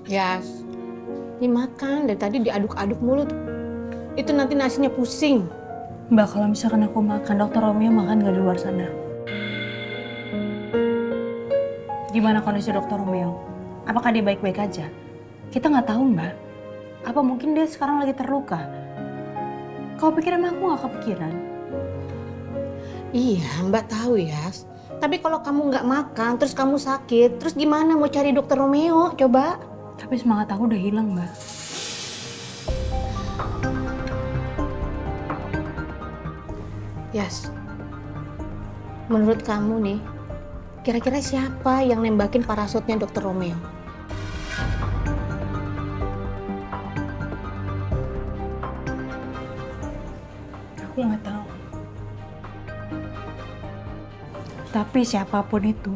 Ya, ini makan. Dari tadi diaduk-aduk mulut. Itu nanti nasinya pusing. Mbak, kalau misalkan aku makan, dokter Romeo makan gak di luar sana? Gimana kondisi dokter Romeo? Apakah dia baik-baik aja? Kita nggak tahu, Mbak. Apa mungkin dia sekarang lagi terluka? Kau pikir emang aku nggak kepikiran? Iya, Mbak tahu ya. Tapi kalau kamu nggak makan, terus kamu sakit, terus gimana mau cari dokter Romeo? Coba. Tapi semangat aku udah hilang, Mbak. Yas, menurut kamu nih, kira-kira siapa yang nembakin parasutnya dokter Romeo? Aku nggak tahu. Tapi siapapun itu,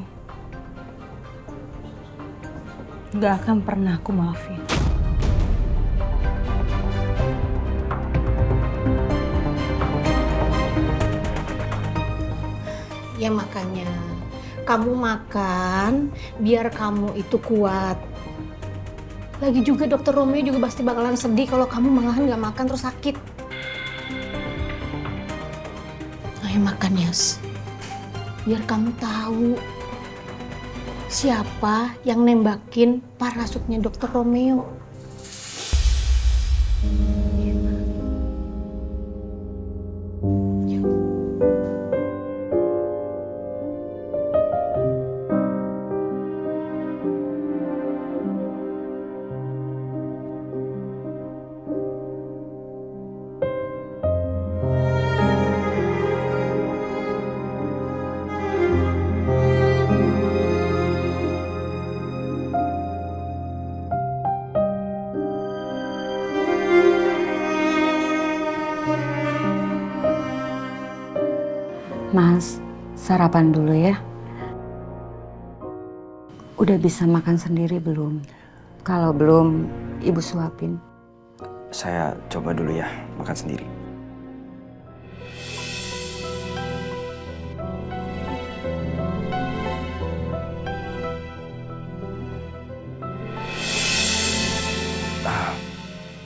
nggak akan pernah aku maafin. Ya makanya, kamu makan biar kamu itu kuat. Lagi juga dokter Romeo juga pasti bakalan sedih kalau kamu malahan nggak makan terus sakit. Ayo makan, Yas. Biar kamu tahu siapa yang nembakin parasutnya dokter Romeo. Mas, sarapan dulu ya. Udah bisa makan sendiri belum? Kalau belum, ibu suapin. Saya coba dulu ya, makan sendiri.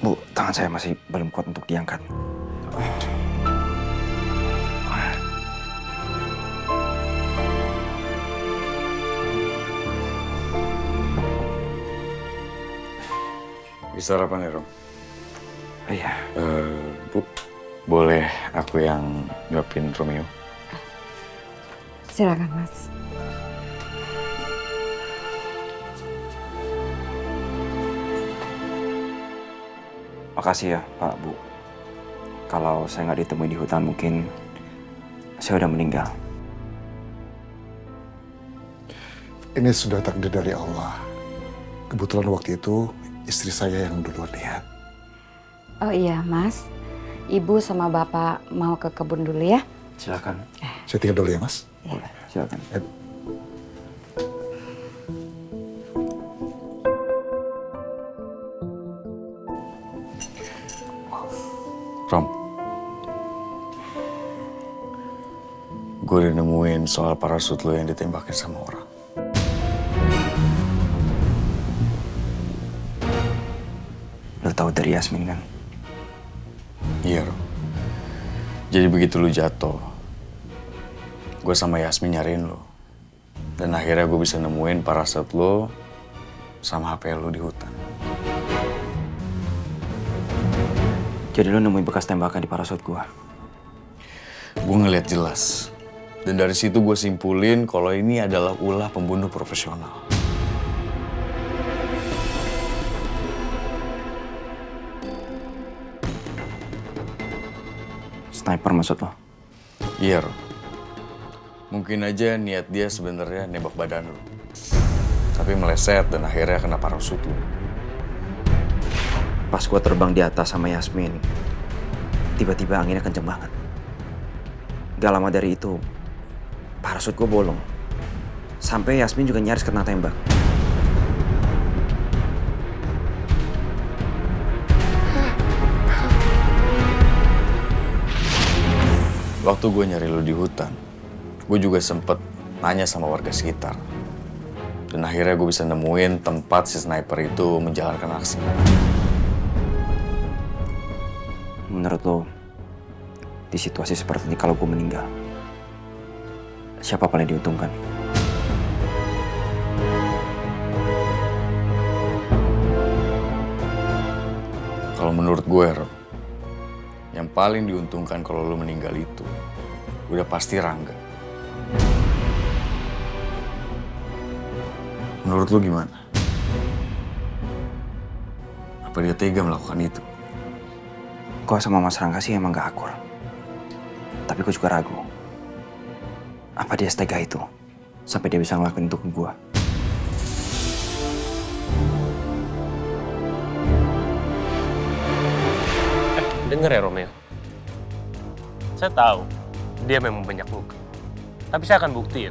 Bu, tangan saya masih belum kuat untuk diangkat. Bisa sarapan ya, Rom? Iya. Bu, boleh aku yang nyuapin Romeo? Silakan, Mas. Makasih ya, Pak, Bu. Kalau saya nggak ditemui di hutan, mungkin saya udah meninggal. Ini sudah takdir dari Allah. Kebetulan waktu itu istri saya yang duluan lihat. Oh iya, Mas. Ibu sama Bapak mau ke kebun dulu ya? Silakan. Saya tinggal dulu ya, Mas. Boleh, silakan. Rom, gue udah nemuin soal parasut lo yang ditembakin sama orang. Lo tahu dari Yasmin kan? Iya, Rom. Jadi begitu lo jatuh, gue sama Yasmin nyariin lo. Dan akhirnya gue bisa nemuin parasut lo sama HP lo di hutan. Jadi lo nemuin bekas tembakan di parasut gua. Gue ngeliat jelas. Dan dari situ gue simpulin kalau ini adalah ulah pembunuh profesional. Sniper maksud lo? Iya, Rom. Mungkin aja niat dia sebenarnya nembak badan lo. Tapi meleset dan akhirnya kena parasut lo. Pas gua terbang di atas sama Yasmin, tiba-tiba anginnya kenceng banget. Gak lama dari itu, parasut gua bolong. Sampai Yasmin juga nyaris kena tembak. Waktu gue nyari lo di hutan, gue juga sempet nanya sama warga sekitar. Dan akhirnya gue bisa nemuin tempat si sniper itu menjalankan aksi. Menurut lo, di situasi seperti ini kalau gue meninggal, siapa paling diuntungkan? Kalau menurut gue, Rob, yang paling diuntungkan kalau lo meninggal itu udah pasti Rangga. Menurut lo gimana? Apa dia tega melakukan itu? Gue sama Mas Rangga sih emang gak akur. Tapi gue juga ragu. Apa dia setega itu? Sampai dia bisa ngelakuin itu ke gue. Dengar ya Romeo. Saya tahu dia memang banyak luka. Tapi saya akan buktiin.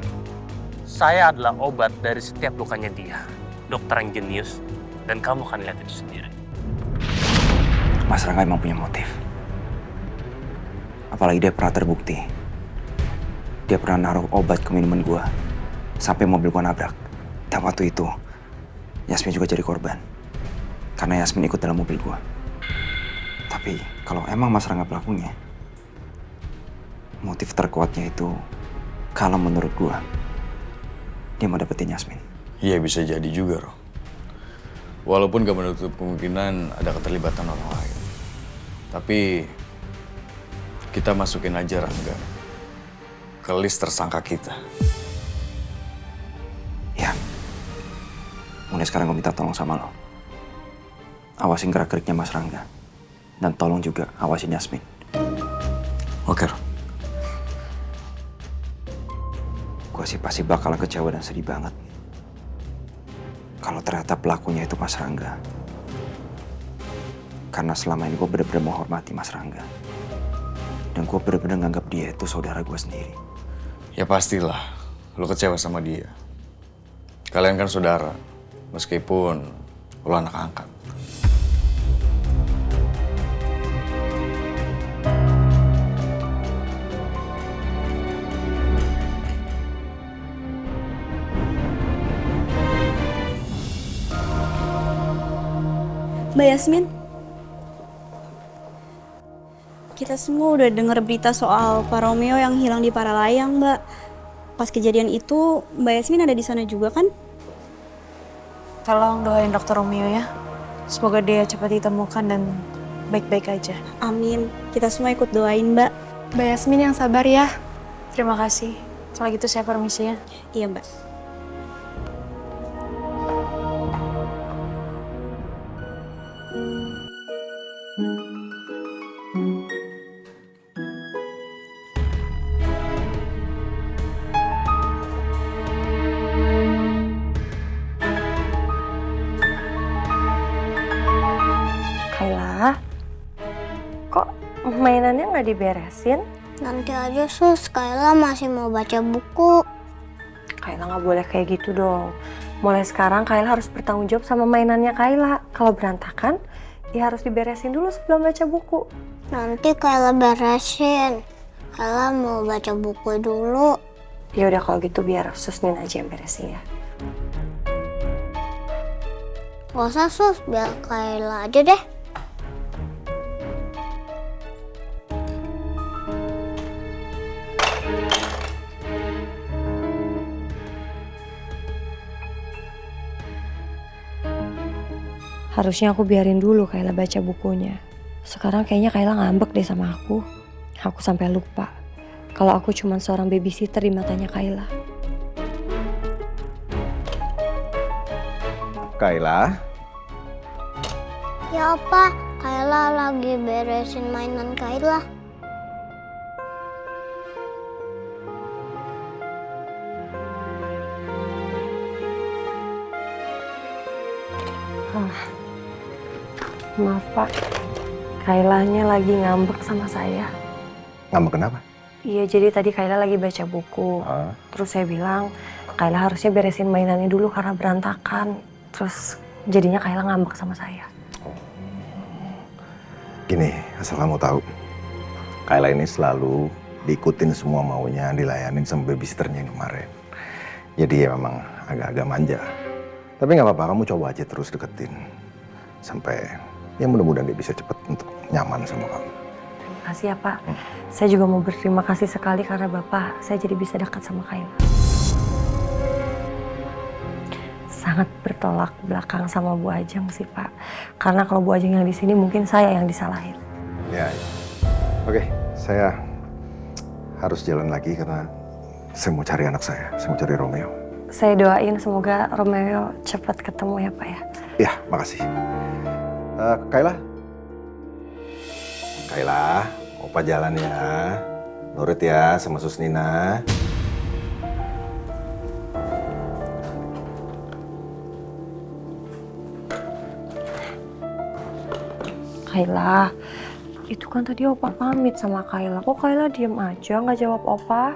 Saya adalah obat dari setiap lukanya dia. Dokter yang jenius. Dan kamu akan lihat itu sendiri. Mas Rangga emang punya motif. Apalagi dia pernah terbukti. Dia pernah naruh obat ke minuman gue. Sampai mobil gue nabrak. Dan waktu itu, Yasmin juga jadi korban. Karena Yasmin ikut dalam mobil gue. Tapi kalau emang Mas Rangga pelakunya, motif terkuatnya itu kalau menurut gue, dia mau dapetin Yasmin. Iya bisa jadi juga, Rob. Walaupun gak menutup kemungkinan ada keterlibatan orang lain. Tapi kita masukin aja Rangga ke list tersangka kita. Ya, mulai sekarang gue minta tolong sama lo. Awasin gerak-geriknya Mas Rangga. Dan tolong juga awasin Yasmin. Oke, Rob. Gue sih pasti bakalan kecewa dan sedih banget. Kalau ternyata pelakunya itu Mas Rangga. Karena selama ini gue bener-bener menghormati Mas Rangga. Dan gue bener-bener nganggap dia itu saudara gue sendiri. Ya pastilah, lo kecewa sama dia. Kalian kan saudara, meskipun lo anak angkat. Mbak Yasmin, kita semua udah dengar berita soal Pak Romeo yang hilang di Paralayang, Mbak. Pas kejadian itu, Mbak Yasmin ada di sana juga kan? Tolong doain Dokter Romeo ya. Semoga dia cepat ditemukan dan baik-baik aja. Amin. Kita semua ikut doain, Mbak. Mbak Yasmin yang sabar ya. Terima kasih. Kalau gitu saya permisi ya. Iya, Mbak. Kayla, kok mainannya nggak diberesin? Nanti aja sus, Kayla masih mau baca buku. Kayla nggak boleh kayak gitu dong. Mulai sekarang Kayla harus bertanggung jawab sama mainannya Kayla. Kalau berantakan, ya harus diberesin dulu sebelum baca buku. Nanti Kayla beresin. Kayla mau baca buku dulu. Ya udah kalau gitu biar Susnin aja yang beresin ya. Gak usah sus, biar Kayla aja deh. Harusnya aku biarin dulu Kayla baca bukunya. Sekarang kayaknya Kayla ngambek deh sama aku. Aku sampai lupa kalau aku cuma seorang babysitter di matanya Kayla. Kayla? Ya apa, Kayla lagi beresin mainan Kayla. Maaf Pak, Kaylanya lagi ngambek sama saya. Ngambek kenapa? Iya, jadi tadi Kayla lagi baca buku. Terus saya bilang, Kayla harusnya beresin mainannya dulu karena berantakan. Terus jadinya Kayla ngambek sama saya. Gini, asal kamu tahu, Kayla ini selalu diikutin semua maunya, dilayanin sama babysitternya yang kemarin. Jadi ya memang agak-agak manja. Tapi nggak apa-apa, kamu coba aja terus deketin. Sampai ya mudah-mudahan dia bisa cepet untuk nyaman sama kamu. Terima kasih ya Pak. Saya juga mau berterima kasih sekali karena Bapak saya jadi bisa dekat sama Kayla. Sangat bertolak belakang sama Bu Ajeng sih Pak. Karena kalau Bu Ajeng yang di sini mungkin saya yang disalahin. Ya. Oke, saya harus jalan lagi karena saya mau cari anak saya. Saya mau cari Romeo. Saya doain semoga Romeo cepat ketemu ya Pak ya. Ya, makasih. Kayla? Kayla, Opa jalan ya. Nurut ya sama Sus Nina. Kayla, itu kan tadi Opa pamit sama Kayla. Kok Kayla diem aja nggak jawab Opa?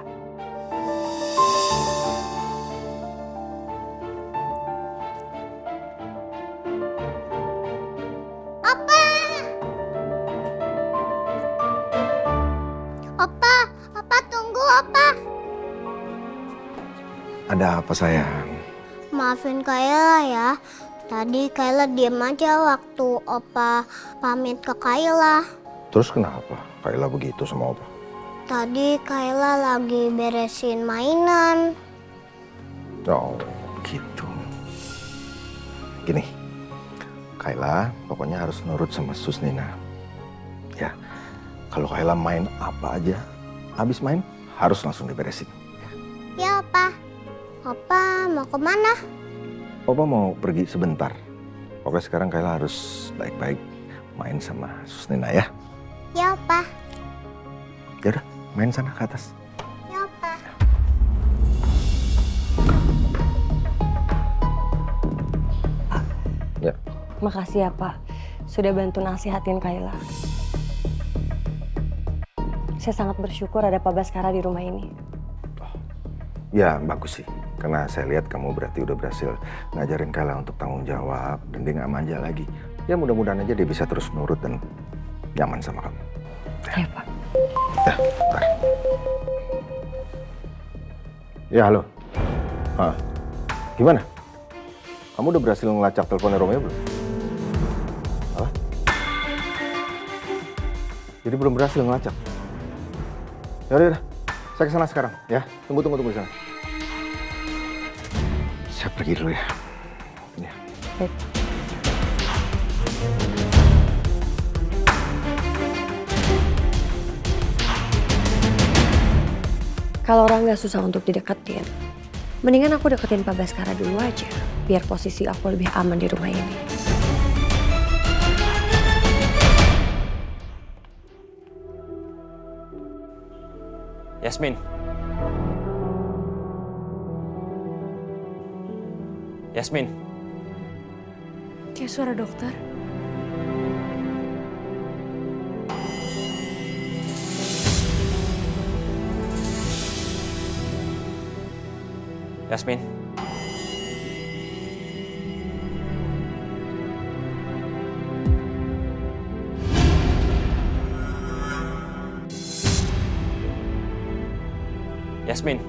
Opa tunggu Opa. Ada apa sayang? Maafin Kayla ya. Tadi Kayla diem aja waktu Opa pamit ke Kayla. Terus kenapa Kayla begitu sama Opa? Tadi Kayla lagi beresin mainan. Oh, gitu. Gini, Kayla pokoknya harus nurut sama Sus Nina. Ya, kalau Kayla main apa aja, habis main harus langsung diberesin. Ya Opa. Opa mau kemana? Opa mau pergi sebentar. Pokoknya sekarang Kayla harus baik-baik main sama Sus Nina ya. Ya Opa. Ya udah, main sana ke atas. Ya Opa. Ya. Makasih ya Pak, sudah bantu nasihatin Kayla. Saya sangat bersyukur ada Pak Baskara di rumah ini. Ya, bagus sih. Karena saya lihat kamu berarti udah berhasil ngajarin Kayla untuk tanggung jawab dan dia nggak manja lagi. Ya mudah-mudahan aja dia bisa terus nurut dan nyaman sama kamu. Ya Pak. Ya, bentar. Ya, halo. Gimana? Kamu udah berhasil ngelacak teleponnya Romeo belum? Apa? Jadi belum berhasil ngelacak? Ya udah, saya kesana sekarang ya. Tunggu di sana. Saya pergi dulu ya. Ya. Baik. Kalau orang nggak susah untuk dideketin, mendingan aku deketin Pak Baskara dulu aja, biar posisi aku lebih aman di rumah ini. Yasmin. Yasmin. Kayak suara dokter. Yasmin. Yasmin.